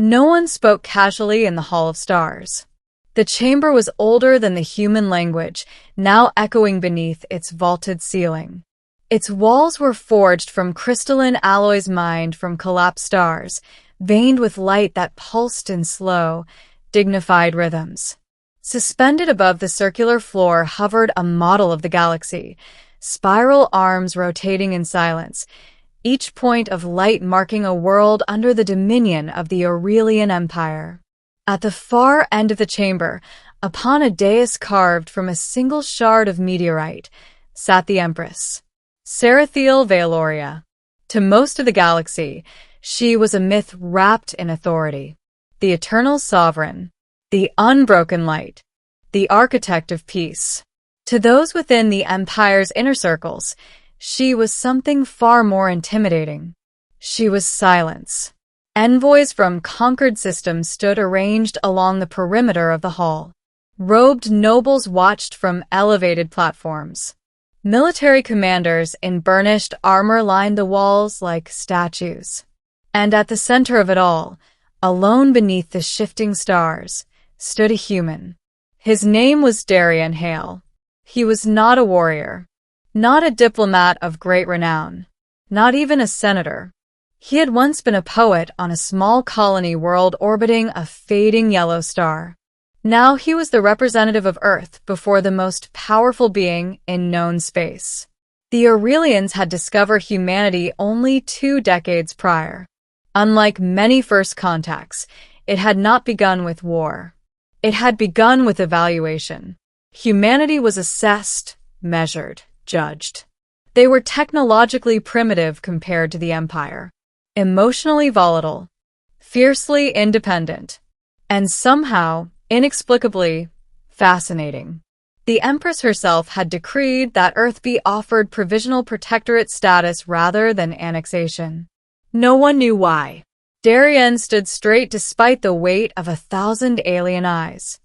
No one spoke casually in the Hall of Stars. The chamber was older than the human language, now echoing beneath its vaulted ceiling. Its walls were forged from crystalline alloys mined from collapsed stars, veined with light that pulsed in slow, dignified rhythms. Suspended above the circular floor hovered a model of the galaxy, spiral arms rotating in silence, each point of light marking a world under the dominion of the Aurelian Empire. At the far end of the chamber, upon a dais carved from a single shard of meteorite, sat the Empress, Seraphiel Valoria. To most of the galaxy, she was a myth wrapped in authority. The eternal sovereign, the unbroken light, the architect of peace. To those within the Empire's inner circles, she was something far more intimidating. She was Silence. Envoys from conquered systems stood arranged along the perimeter of the hall. Robed nobles watched from elevated platforms. Military commanders in burnished armor lined the walls like statues. And at the center of it all, alone beneath the shifting stars, stood a human. His name was Darien Hale. He was not a warrior, not a diplomat of great renown, not even a senator. He had once been a poet on a small colony world orbiting a fading yellow star. Now he was the representative of Earth before the most powerful being in known space. The Aurelians had discovered humanity only 2 decades prior. Unlike many first contacts, it had not begun with war. It had begun with evaluation. Humanity was assessed, measured, judged. They were technologically primitive compared to the Empire, emotionally volatile, fiercely independent, and somehow, inexplicably, fascinating. The Empress herself had decreed that Earth be offered provisional protectorate status rather than annexation. No one knew why. Darien stood straight despite the weight of 1,000 alien eyes.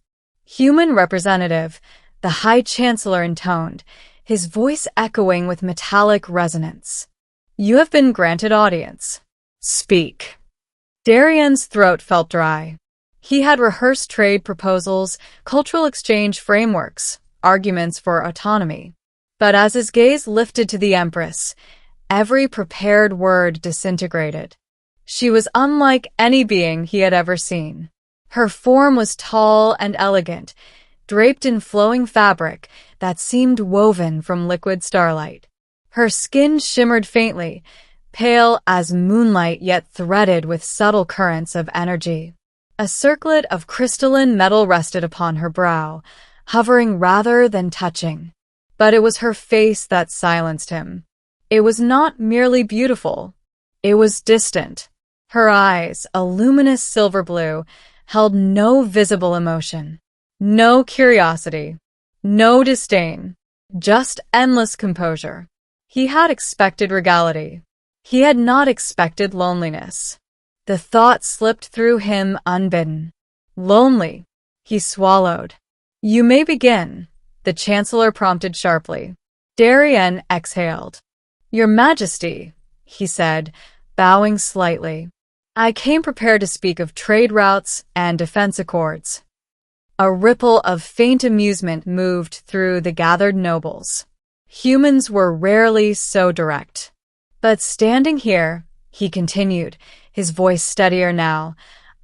Human representative, the High Chancellor intoned, his voice echoing with metallic resonance. You have been granted audience. Speak. Darien's throat felt dry. He had rehearsed trade proposals, cultural exchange frameworks, arguments for autonomy. But as his gaze lifted to the Empress, every prepared word disintegrated. She was unlike any being he had ever seen. Her form was tall and elegant, draped in flowing fabric that seemed woven from liquid starlight. Her skin shimmered faintly, pale as moonlight yet threaded with subtle currents of energy. A circlet of crystalline metal rested upon her brow, hovering rather than touching. But it was her face that silenced him. It was not merely beautiful. It was distant. Her eyes, a luminous silver blue, held no visible emotion, no curiosity, no disdain, just endless composure. He had expected regality. He had not expected loneliness. The thought slipped through him unbidden. Lonely. He swallowed. You may begin, the Chancellor prompted sharply. Darien exhaled. Your Majesty, he said, bowing slightly. I came prepared to speak of trade routes and defense accords. A ripple of faint amusement moved through the gathered nobles. Humans were rarely so direct. But standing here, he continued, his voice steadier now,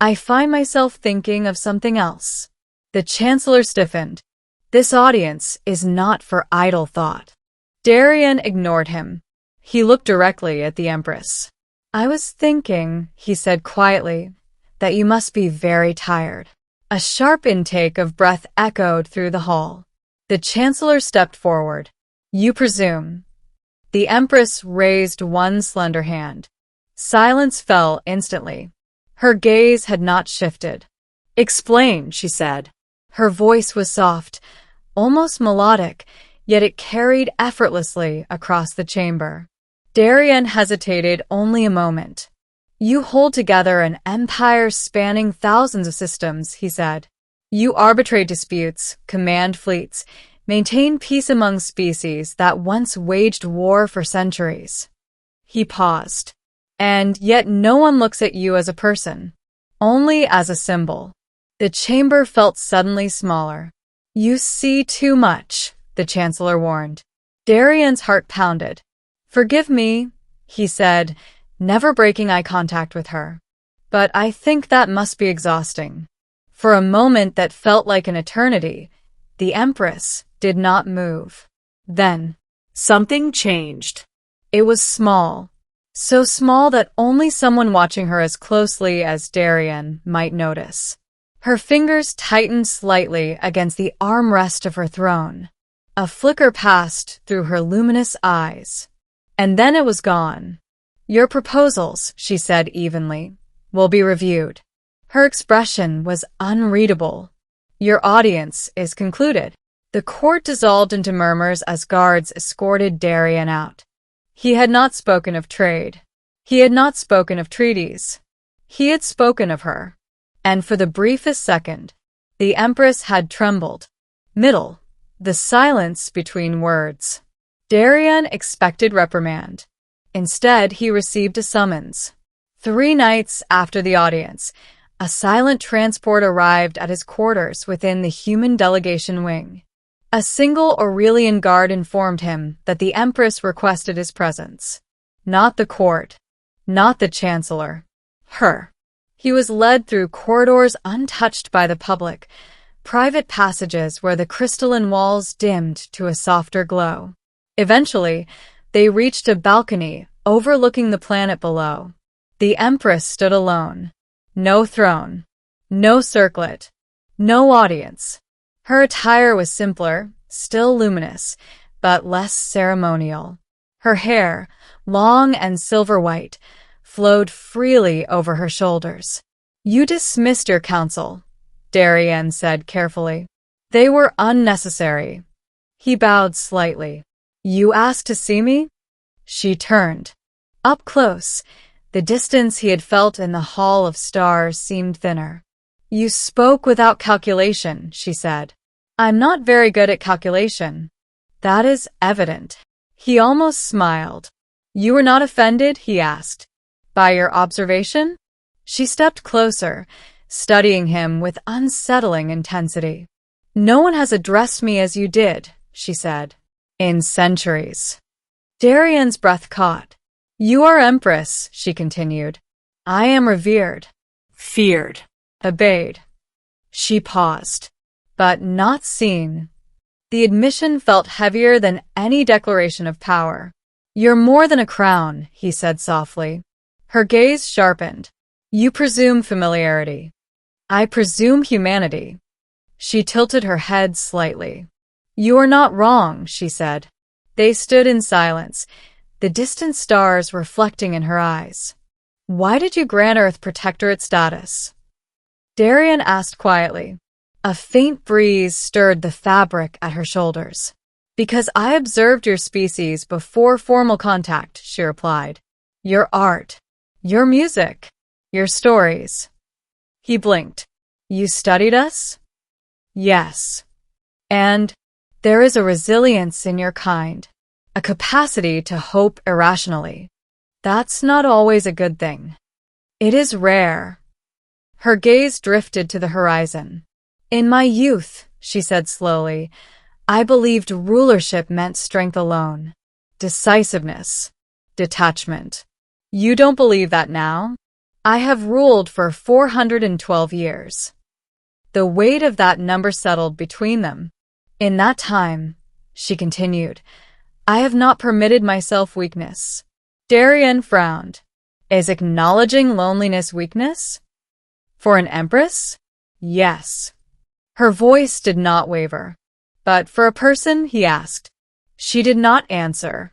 I find myself thinking of something else. The Chancellor stiffened. This audience is not for idle thought. Darien ignored him. He looked directly at the Empress. I was thinking, he said quietly, that you must be very tired. A sharp intake of breath echoed through the hall. The Chancellor stepped forward. You presume. The Empress raised one slender hand. Silence fell instantly. Her gaze had not shifted. Explain, she said. Her voice was soft, almost melodic, yet it carried effortlessly across the chamber. Darien hesitated only a moment. You hold together an empire spanning thousands of systems, he said. You arbitrate disputes, command fleets, maintain peace among species that once waged war for centuries. He paused. And yet no one looks at you as a person. only as a symbol. The chamber felt suddenly smaller. You see too much, the Chancellor warned. Darien's heart pounded. Forgive me, he said, never breaking eye contact with her. But I think that must be exhausting. For a moment that felt like an eternity, the Empress did not move. Then, something changed. It was small. So small that only someone watching her as closely as Darien might notice. Her fingers tightened slightly against the armrest of her throne. A flicker passed through her luminous eyes. And then it was gone. Your proposals, she said evenly, will be reviewed. Her expression was unreadable. Your audience is concluded. The court dissolved into murmurs as guards escorted Darien out. He had not spoken of trade. He had not spoken of treaties. He had spoken of her. And for the briefest second, the Empress had trembled. The silence between words. Darien expected reprimand. Instead, he received a summons. 3 nights after the audience, a silent transport arrived at his quarters within the human delegation wing. A single Aurelian guard informed him that the Empress requested his presence. Not the court. Not the Chancellor. Her. He was led through corridors untouched by the public, private passages where the crystalline walls dimmed to a softer glow. Eventually, they reached a balcony overlooking the planet below. The Empress stood alone. No throne. No circlet. No audience. Her attire was simpler, still luminous, but less ceremonial. Her hair, long and silver white, flowed freely over her shoulders. You dismissed your counsel, Darien said carefully. They were unnecessary. He bowed slightly. You asked to see me? She turned. Up close, the distance he had felt in the Hall of Stars seemed thinner. You spoke without calculation, she said. I'm not very good at calculation. That is evident. He almost smiled. You were not offended, he asked. By your observation? She stepped closer, studying him with unsettling intensity. No one has addressed me as you did, she said. In centuries. Darien's breath caught. You are Empress, she continued. I am revered. Feared. Obeyed. She paused. But not seen. The admission felt heavier than any declaration of power. You're more than a crown, he said softly. Her gaze sharpened. You presume familiarity. I presume humanity. She tilted her head slightly. You are not wrong, she said. They stood in silence, the distant stars reflecting in her eyes. Why did you grant Earth protectorate status? Darien asked quietly. A faint breeze stirred the fabric at her shoulders. Because I observed your species before formal contact, she replied. Your art, your music, your stories. He blinked. You studied us? Yes. And there is a resilience in your kind, a capacity to hope irrationally. That's not always a good thing. It is rare. Her gaze drifted to the horizon. In my youth, she said slowly, I believed rulership meant strength alone, decisiveness, detachment. You don't believe that now? I have ruled for 412 years. The weight of that number settled between them. In that time, she continued, I have not permitted myself weakness. Darien frowned. Is acknowledging loneliness weakness? For an empress? Yes. Her voice did not waver. But for a person, he asked. She did not answer.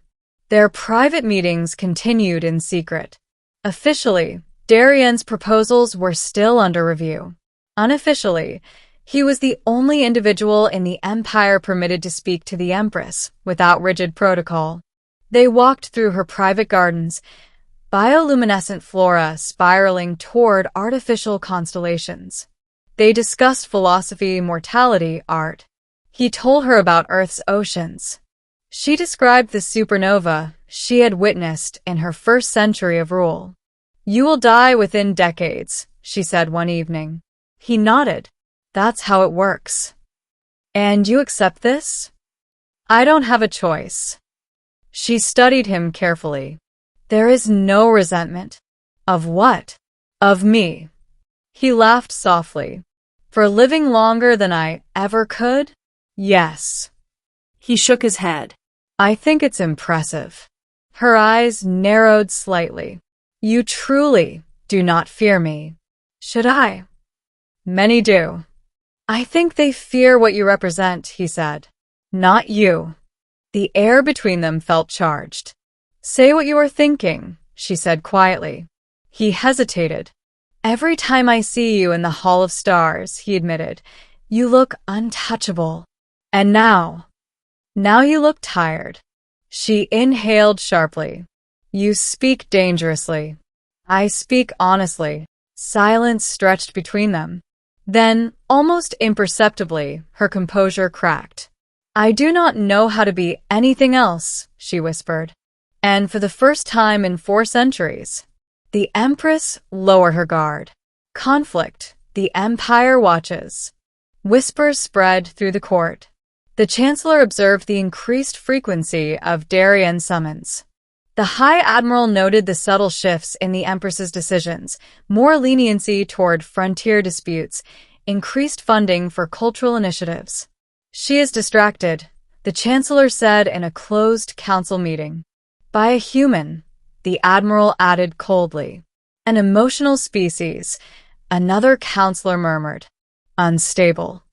Their private meetings continued in secret. Officially, Darien's proposals were still under review. Unofficially, he was the only individual in the Empire permitted to speak to the Empress without rigid protocol. They walked through her private gardens, bioluminescent flora spiraling toward artificial constellations. They discussed philosophy, mortality, art. He told her about Earth's oceans. She described the supernova she had witnessed in her first century of rule. You will die within decades, she said one evening. He nodded. That's how it works. And you accept this? I don't have a choice. She studied him carefully. There is no resentment. Of what? Of me. He laughed softly. For living longer than I ever could? Yes. He shook his head. I think it's impressive. Her eyes narrowed slightly. You truly do not fear me. Should I? Many do. I think they fear what you represent, he said. Not you. The air between them felt charged. Say what you are thinking, she said quietly. He hesitated. Every time I see you in the Hall of Stars, he admitted, you look untouchable. And now you look tired. She inhaled sharply. You speak dangerously. I speak honestly. Silence stretched between them. Then, almost imperceptibly, her composure cracked. I do not know how to be anything else, she whispered. And for the first time in 4 centuries, the Empress lowered her guard. Conflict. The Empire watches. Whispers spread through the court. The Chancellor observed the increased frequency of Darien summons. The High Admiral noted the subtle shifts in the Empress's decisions, more leniency toward frontier disputes, increased funding for cultural initiatives. She is distracted, the Chancellor said in a closed council meeting. By a human, the Admiral added coldly. An emotional species, another counselor murmured. Unstable.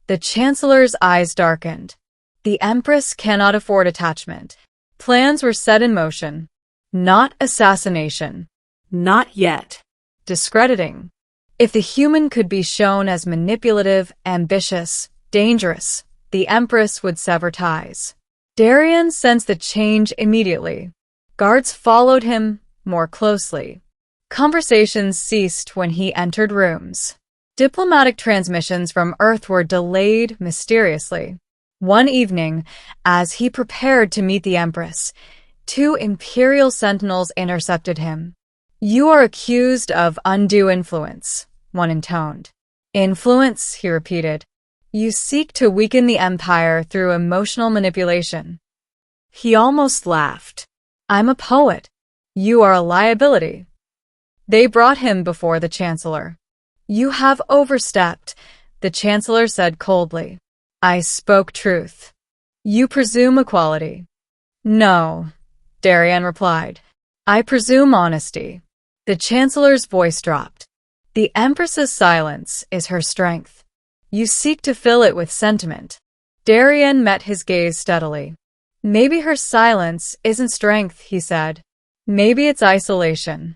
The Chancellor's eyes darkened. The Empress cannot afford attachment. Plans were set in motion. Not assassination. Not yet. Discrediting. If the human could be shown as manipulative, ambitious, dangerous, the Empress would sever ties. Darien sensed the change immediately. Guards followed him more closely. Conversations ceased when he entered rooms. Diplomatic transmissions from Earth were delayed mysteriously. One evening, as he prepared to meet the Empress, 2 Imperial sentinels intercepted him. You are accused of undue influence, one intoned. Influence, he repeated. You seek to weaken the Empire through emotional manipulation. He almost laughed. I'm a poet. You are a liability. They brought him before the Chancellor. You have overstepped, the Chancellor said coldly. I spoke truth. You presume equality. No, Darien replied. I presume honesty. The Chancellor's voice dropped. The Empress's silence is her strength. You seek to fill it with sentiment. Darien met his gaze steadily. Maybe her silence isn't strength, he said. Maybe it's isolation.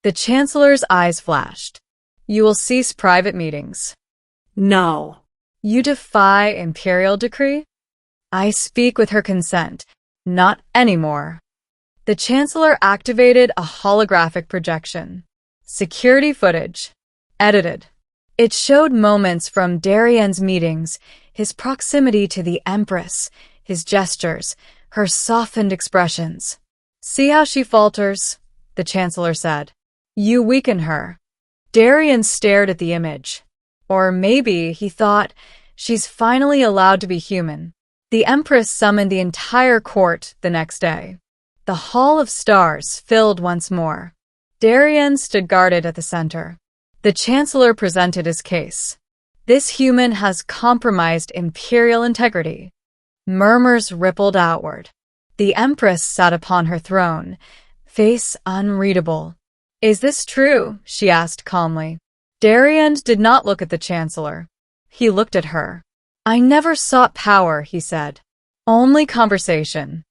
The Chancellor's eyes flashed. You will cease private meetings. No. You defy Imperial decree? I speak with her consent. Not anymore. The Chancellor activated a holographic projection. Security footage. Edited. It showed moments from Darien's meetings, his proximity to the Empress, his gestures, her softened expressions. See how she falters, the Chancellor said. You weaken her. Darien stared at the image. Or maybe, he thought, she's finally allowed to be human. The Empress summoned the entire court the next day. The Hall of Stars filled once more. Darien stood guarded at the center. The Chancellor presented his case. This human has compromised Imperial integrity. Murmurs rippled outward. The Empress sat upon her throne, face unreadable. Is this true? She asked calmly. Darien did not look at the Chancellor. He looked at her. I never sought power, he said. Only conversation.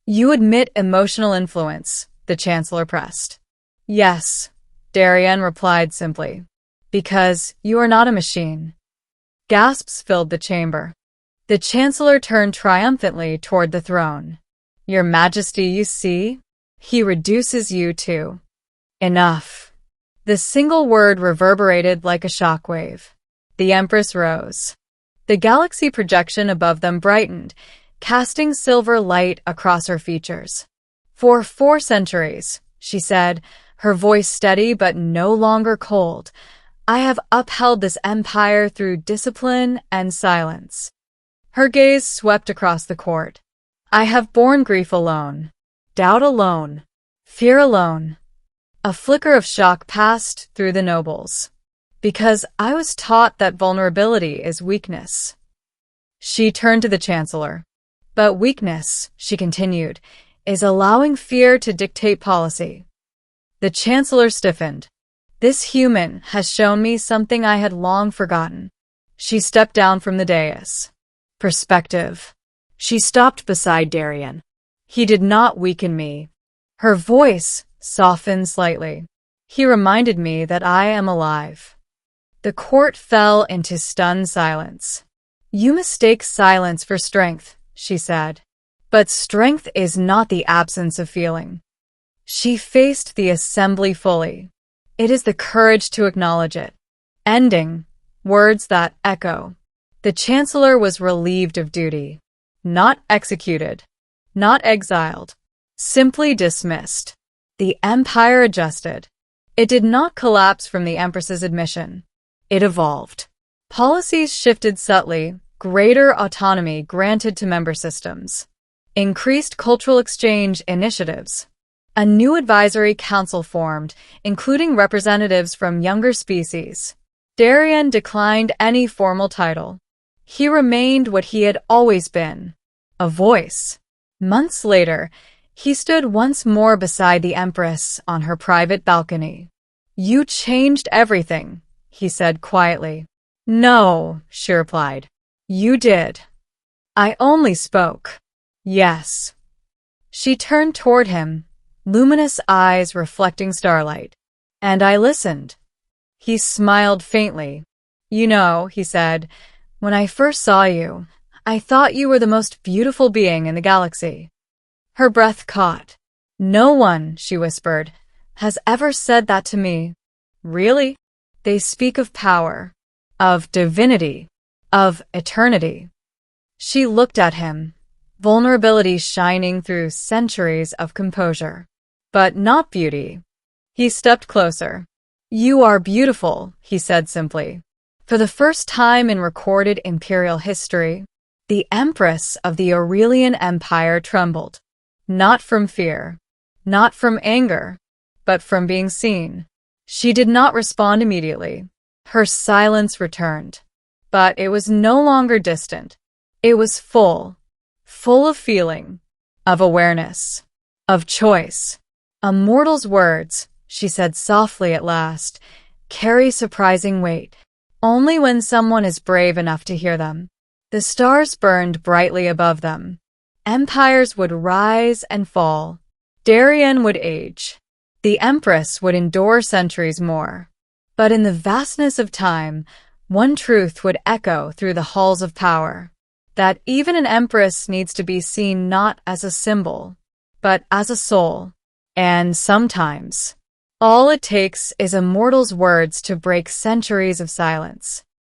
You admit emotional influence, the Chancellor pressed. Yes, Darien replied simply. Because you are not a machine. Gasps filled the chamber. The Chancellor turned triumphantly toward the throne. Your Majesty, you see? He reduces you to. Enough. The single word reverberated like a shockwave. The Empress rose. The galaxy projection above them brightened, casting silver light across her features. For 4 centuries, she said, her voice steady but no longer cold, I have upheld this empire through discipline and silence. Her gaze swept across the court. I have borne grief alone, doubt alone, fear alone. A flicker of shock passed through the nobles. Because I was taught that vulnerability is weakness. She turned to the chancellor. But weakness, she continued, is allowing fear to dictate policy. The chancellor stiffened. This human has shown me something I had long forgotten. She stepped down from the dais. Perspective. She stopped beside Darien. He did not weaken me. Her voice softened slightly. He reminded me that I am alive. The court fell into stunned silence. You mistake silence for strength, she said. But strength is not the absence of feeling. She faced the assembly fully. It is the courage to acknowledge it. Ending. Words that echo. The chancellor was relieved of duty. Not executed. Not exiled. Simply dismissed. The empire adjusted. It did not collapse from the empress's admission. It evolved. Policies shifted subtly, greater autonomy granted to member systems. Increased cultural exchange initiatives. A new advisory council formed, including representatives from younger species. Darien declined any formal title. He remained what he had always been, a voice. Months later, he stood once more beside the Empress on her private balcony. You changed everything, he said quietly. No, she replied. You did. I only spoke. Yes. She turned toward him, luminous eyes reflecting starlight. And I listened. He smiled faintly. You know, he said, when I first saw you, I thought you were the most beautiful being in the galaxy. Her breath caught. No one, she whispered, has ever said that to me. Really? They speak of power, of divinity, of eternity. She looked at him, vulnerability shining through centuries of composure. But not beauty. He stepped closer. You are beautiful, he said simply. For the first time in recorded Imperial history, the Empress of the Aurelian Empire trembled. Not from fear, not from anger, but from being seen. She did not respond immediately. Her silence returned. But it was no longer distant. It was full of feeling, of awareness, of choice. A mortal's words, she said softly at last, carry surprising weight. Only when someone is brave enough to hear them. The stars burned brightly above them. Empires would rise and fall. Darien would age. The Empress would endure centuries more. But in the vastness of time, one truth would echo through the halls of power. That even an empress needs to be seen not as a symbol, but as a soul. And sometimes, all it takes is a mortal's words to break centuries of silence.